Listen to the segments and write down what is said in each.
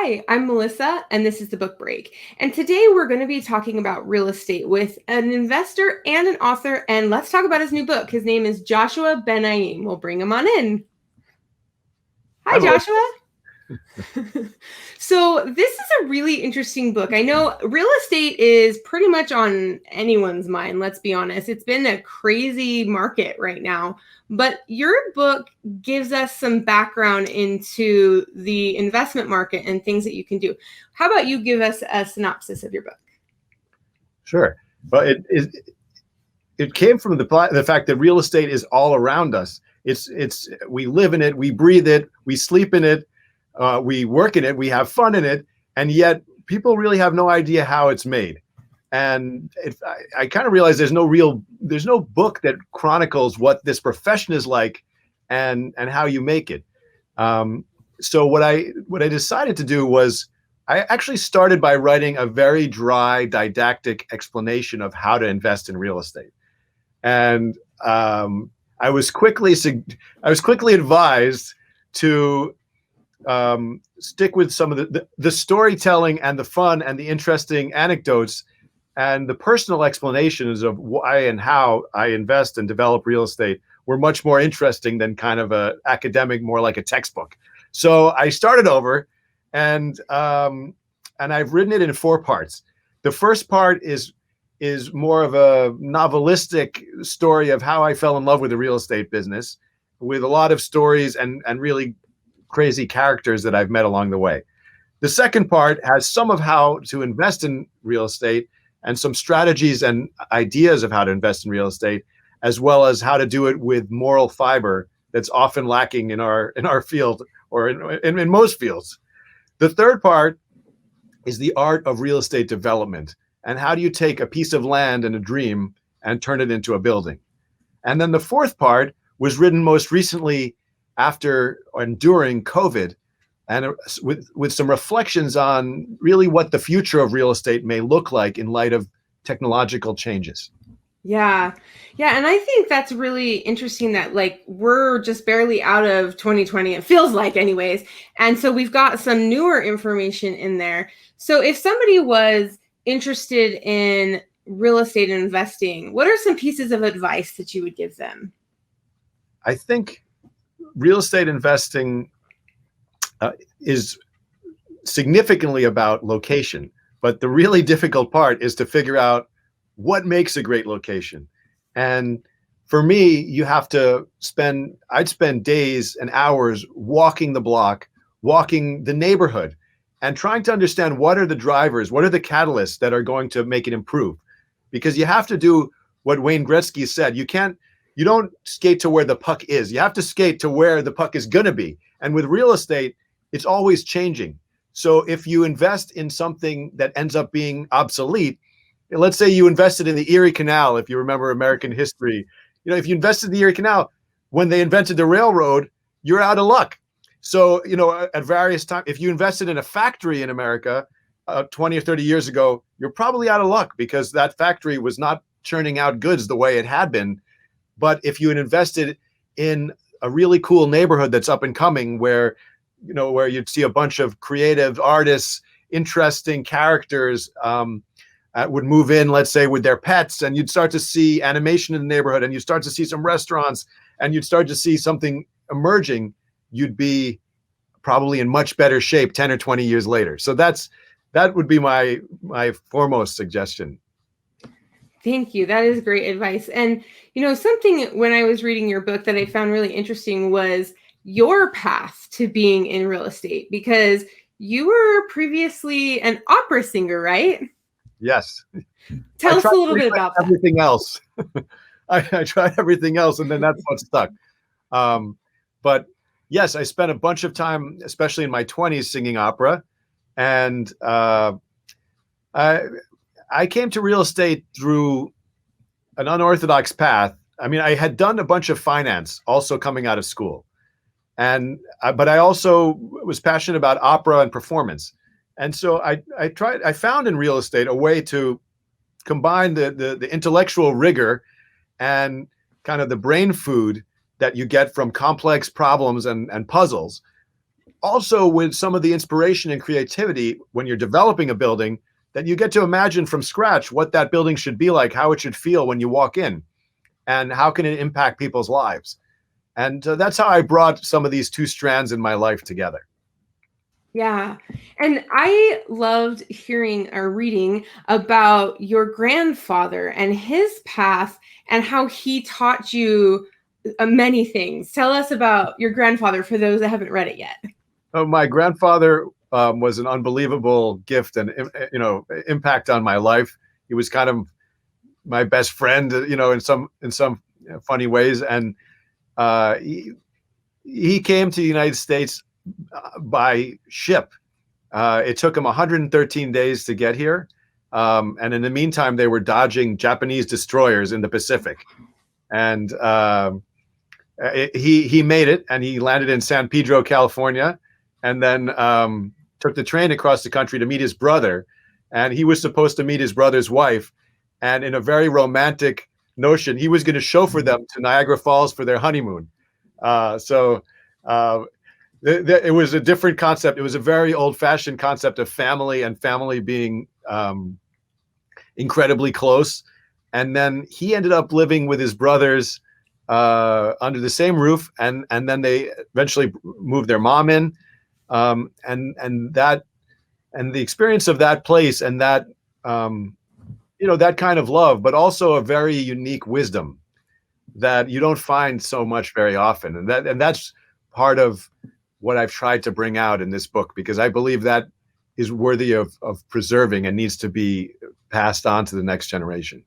Hi, I'm Melissa, and this is the Book Break. And today we're going to be talking about real estate with an investor and an author. And let's talk about his new book. His name is Joshua Benaim. We'll bring him on in. Hi, Joshua. So this is a really interesting book. I know real estate is pretty much on anyone's mind, let's be honest. It's been a crazy market right now, but your book gives us some background into the investment market and things that you can do. How about you give us a synopsis of your book? Sure. Well, it came from the fact that real estate is all around us. We live in it, we breathe it, we sleep in it. We work in it, we have fun in it, and yet people really have no idea how it's made. And I kind of realized there's no book that chronicles what this profession is like and how you make it. So what I decided to do was I actually started by writing a very dry, didactic explanation of how to invest in real estate. And I was quickly advised to stick with some of the storytelling and the fun and the interesting anecdotes and the personal explanations of why and how I invest and develop real estate were much more interesting than kind of a academic, more like a textbook. So I started over, and I've written it in 4 parts. The first part is more of a novelistic story of how I fell in love with the real estate business, with a lot of stories and really crazy characters that I've met along the way. The second part has some of how to invest in real estate and some strategies and ideas of how to invest in real estate, as well as how to do it with moral fiber that's often lacking in our field or in most fields. The third part is the art of real estate development, and how do you take a piece of land and a dream and turn it into a building. And then the fourth part was written most recently after and during COVID, and with some reflections on really what the future of real estate may look like in light of technological changes. Yeah. And I think that's really interesting that we're just barely out of 2020, it feels like anyways. And so we've got some newer information in there. So if somebody was interested in real estate investing, what are some pieces of advice that you would give them? I think real estate investing is significantly about location, but the really difficult part is to figure out what makes a great location. And for me, I'd spend days and hours walking the block, walking the neighborhood, and trying to understand what are the drivers, what are the catalysts that are going to make it improve. Because you have to do what Wayne Gretzky said, you don't skate to where the puck is. You have to skate to where the puck is going to be. And with real estate, it's always changing. So if you invest in something that ends up being obsolete, let's say you invested in the Erie Canal, if you remember American history, if you invested in the Erie Canal, when they invented the railroad, you're out of luck. So, at various times, if you invested in a factory in America 20 or 30 years ago, you're probably out of luck because that factory was not churning out goods the way it had been. But if you had invested in a really cool neighborhood that's up and coming, where you'd see a bunch of creative artists, interesting characters would move in, let's say, with their pets, and you'd start to see animation in the neighborhood, and you'd start to see some restaurants, and you'd start to see something emerging, you'd be probably in much better shape 10 or 20 years later. So that would be my foremost suggestion. Thank you. That is great advice. And, something when I was reading your book that I found really interesting was your path to being in real estate, because you were previously an opera singer, right? Yes. Tell us a little bit about that. Everything else. I tried everything else, and then that's what stuck. But yes, I spent a bunch of time, especially in my 20s, singing opera. And I came to real estate through an unorthodox path. I mean, I had done a bunch of finance also coming out of school. But I also was passionate about opera and performance. And so I found in real estate a way to combine the intellectual rigor and kind of the brain food that you get from complex problems and puzzles also with some of the inspiration and creativity when you're developing a building, that you get to imagine from scratch what that building should be like, how it should feel when you walk in, and how can it impact people's lives. And that's how I brought some of these two strands in my life together. Yeah. And I loved hearing or reading about your grandfather and his path and how he taught you many things. Tell us about your grandfather for those that haven't read it yet. My grandfather was an unbelievable gift and impact on my life. He was kind of my best friend, in some funny ways. And he came to the United States by ship. It took him 113 days to get here. And in the meantime, they were dodging Japanese destroyers in the Pacific. And he made it, and he landed in San Pedro, California, and then took the train across the country to meet his brother. And he was supposed to meet his brother's wife. And in a very romantic notion, he was going to chauffeur them to Niagara Falls for their honeymoon. It was a different concept. It was a very old-fashioned concept of family and family being incredibly close. And then he ended up living with his brothers under the same roof, and then they eventually moved their mom in, and the experience of that place and that that kind of love, but also a very unique wisdom that you don't find so much very often, and that's part of what I've tried to bring out in this book, because I believe that is worthy of preserving and needs to be passed on to the next generation.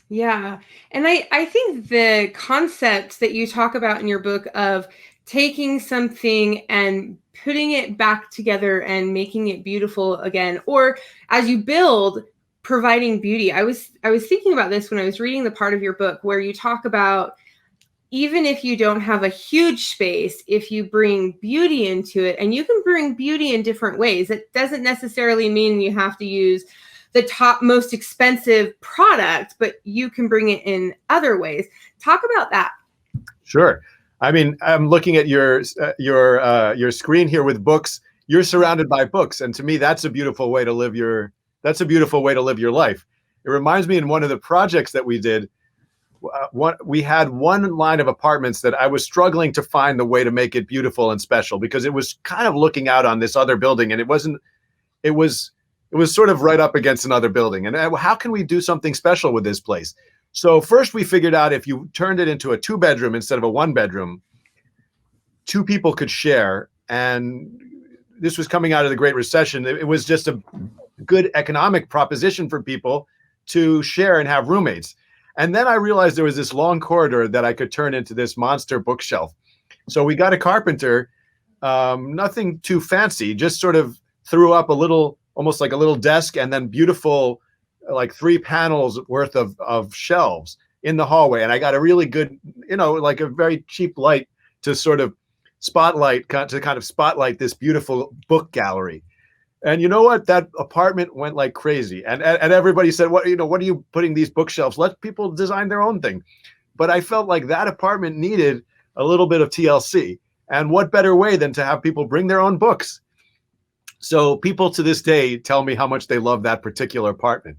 Yeah. And I think the concepts that you talk about in your book of taking something and putting it back together and making it beautiful again, or as you build, providing beauty. I was thinking about this when I was reading the part of your book where you talk about, even if you don't have a huge space, if you bring beauty into it, and you can bring beauty in different ways. It doesn't necessarily mean you have to use the top most expensive product, but you can bring it in other ways. Talk about that. Sure. I mean, I'm looking at your screen here with books. You're surrounded by books, and to me, that's a beautiful way to live your life. It reminds me, in one of the projects that we did, we had one line of apartments that I was struggling to find the way to make it beautiful and special, because it was kind of looking out on this other building, and it was sort of right up against another building. And how can we do something special with this place? So first we figured out, if you turned it into a 2-bedroom instead of a 1-bedroom, 2 people could share. And this was coming out of the Great Recession. It was just a good economic proposition for people to share and have roommates. And then I realized there was this long corridor that I could turn into this monster bookshelf. So we got a carpenter, nothing too fancy, just sort of threw up a little, almost like a little desk, and then beautiful, like 3 panels worth of shelves in the hallway. And I got a really good, like a very cheap light to sort of spotlight this beautiful book gallery. And you know what? That apartment went like crazy. And everybody said, what are you putting these bookshelves? Let people design their own thing. But I felt like that apartment needed a little bit of TLC. And what better way than to have people bring their own books? So people to this day tell me how much they love that particular apartment.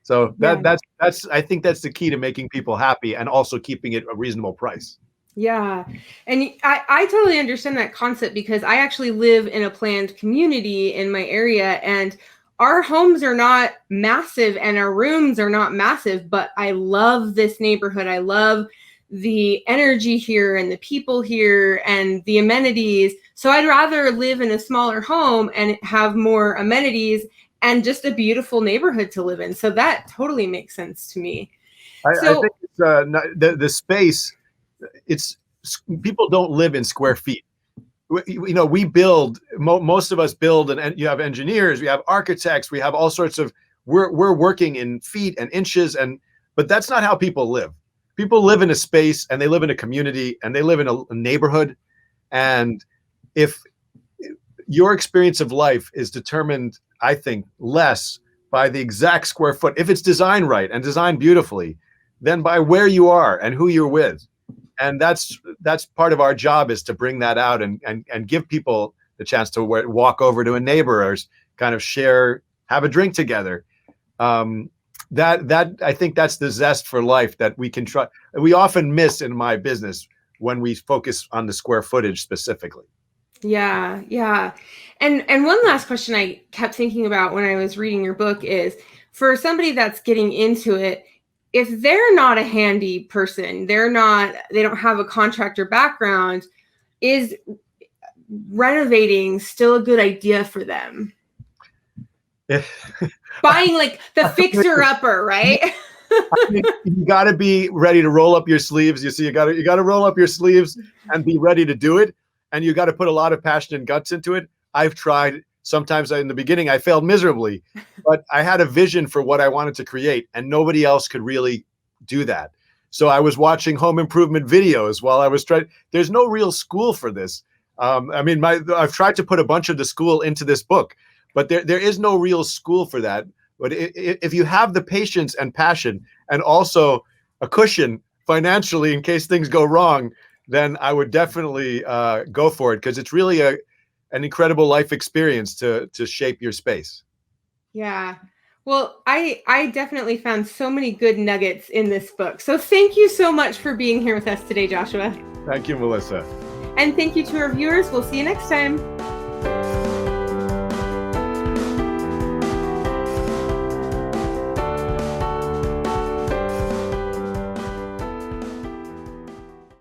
So that's I think that's the key to making people happy and also keeping it a reasonable price. Yeah. And I totally understand that concept, because I actually live in a planned community in my area, and our homes are not massive and our rooms are not massive, but I love this neighborhood. I love the energy here and the people here and the amenities. So I'd rather live in a smaller home and have more amenities and just a beautiful neighborhood to live in. So that totally makes sense to me. I think it's, the space, it's, people don't live in square feet. We build, most of us build, and you have engineers, we have architects, we have all sorts of, we're working in feet and inches, but that's not how people live. People live in a space, and they live in a community, and they live in a neighborhood. And if your experience of life is determined, I think, less by the exact square foot, if it's designed right and designed beautifully, than by where you are and who you're with. And that's part of our job, is to bring that out and give people the chance to walk over to a neighbor or kind of have a drink together. That I think that's the zest for life that we can try. We often miss in my business when we focus on the square footage specifically. Yeah, yeah. And one last question I kept thinking about when I was reading your book is, for somebody that's getting into it, if they're not a handy person, they don't have a contractor background, is renovating still a good idea for them? Buying like the fixer-upper, right? You got to be ready to roll up your sleeves. You got to roll up your sleeves and be ready to do it. And you got to put a lot of passion and guts into it. I've tried. Sometimes in the beginning, I failed miserably, but I had a vision for what I wanted to create, and nobody else could really do that. So I was watching home improvement videos while I was trying. There's no real school for this. I've tried to put a bunch of the school into this book, but there is no real school for that. But if you have the patience and passion and also a cushion financially in case things go wrong, then I would definitely go for it, because it's really an incredible life experience to shape your space. Yeah. Well, I definitely found so many good nuggets in this book. So thank you so much for being here with us today, Joshua. Thank you, Melissa. And thank you to our viewers. We'll see you next time.